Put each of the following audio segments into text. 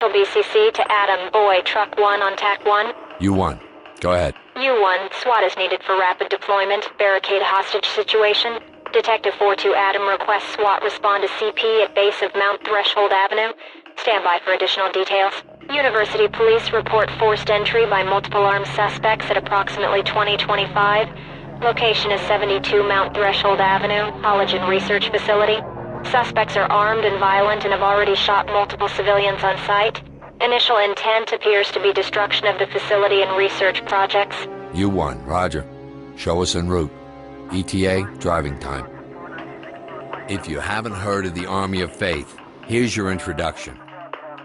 BCC to Adam Boy, Truck 1 on TAC 1. U1. Go ahead. U1, SWAT is needed for rapid deployment, barricade hostage situation. Detective 4-2 Adam requests SWAT respond to CP at base of Mount Threshold Avenue. Stand by for additional details. University police report forced entry by multiple armed suspects at approximately 2025. Location is 72 Mount Threshold Avenue, Collagen Research Facility. Suspects are armed and violent and have already shot multiple civilians on site. Initial intent appears to be destruction of the facility and research projects. U1, roger. Show us en route. ETA, driving time. If you haven't heard of the Army of Faith, here's your introduction.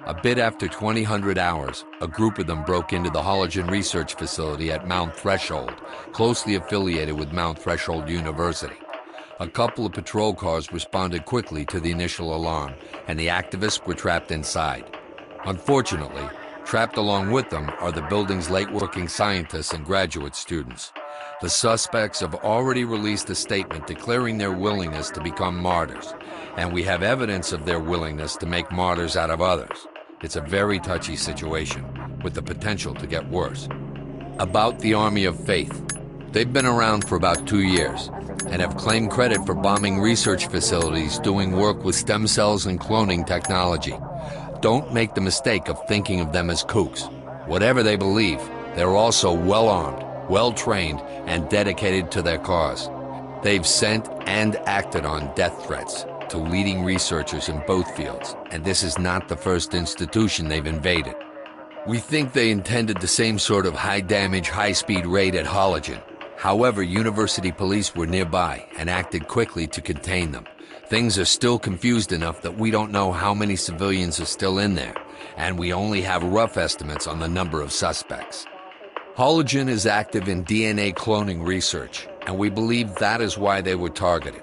A bit after 2000 hours, a group of them broke into the Collagen Research Facility at Mount Threshold, closely affiliated with Mount Threshold University. A couple of patrol cars responded quickly to the initial alarm, and the activists were trapped inside. Unfortunately, trapped along with them are the building's late-working scientists and graduate students. The suspects have already released a statement declaring their willingness to become martyrs, and we have evidence of their willingness to make martyrs out of others. It's a very touchy situation, with the potential to get worse. About the Army of Faith. They've been around for about 2 years, and have claimed credit for bombing research facilities doing work with stem cells and cloning technology. Don't make the mistake of thinking of them as kooks. Whatever they believe, they're also well-armed, well-trained, and dedicated to their cause. They've sent and acted on death threats to leading researchers in both fields, and this is not the first institution they've invaded. We think they intended the same sort of high-damage, high-speed raid at Collagen. However, university police were nearby and acted quickly to contain them. Things are still confused enough that we don't know how many civilians are still in there, and we only have rough estimates on the number of suspects. Collagen is active in DNA cloning research, and we believe that is why they were targeted.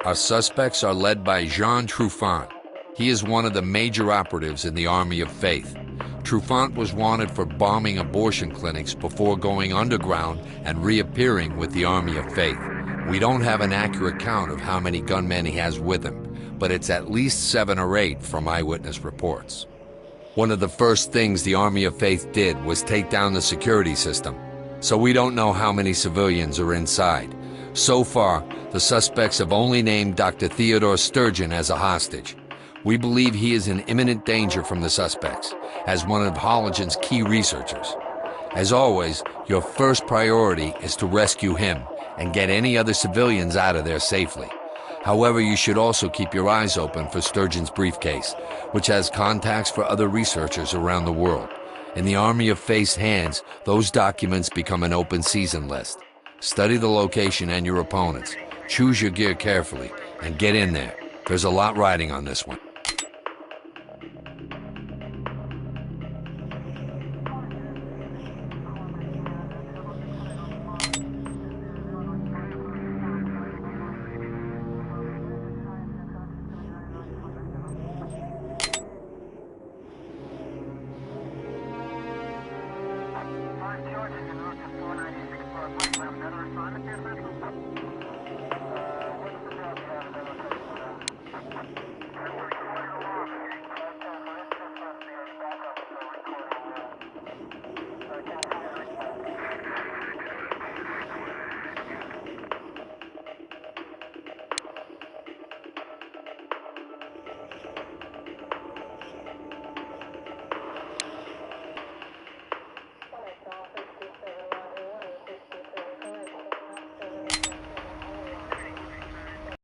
Our suspects are led by Jean Trufant. He is one of the major operatives in the Army of Faith. Trufant was wanted for bombing abortion clinics before going underground and reappearing with the Army of Faith. We don't have an accurate count of how many gunmen he has with him, but it's at least 7 or 8 from eyewitness reports. One of the first things the Army of Faith did was take down the security system, so we don't know how many civilians are inside. So far, the suspects have only named Dr. Theodore Sturgeon as a hostage. We believe he is in imminent danger from the suspects, as one of Collagen's key researchers. As always, your first priority is to rescue him and get any other civilians out of there safely. However, you should also keep your eyes open for Sturgeon's briefcase, which has contacts for other researchers around the world. In the Army of Faith's hands, those documents become an open season list. Study the location and your opponents. Choose your gear carefully and get in there. There's a lot riding on this one.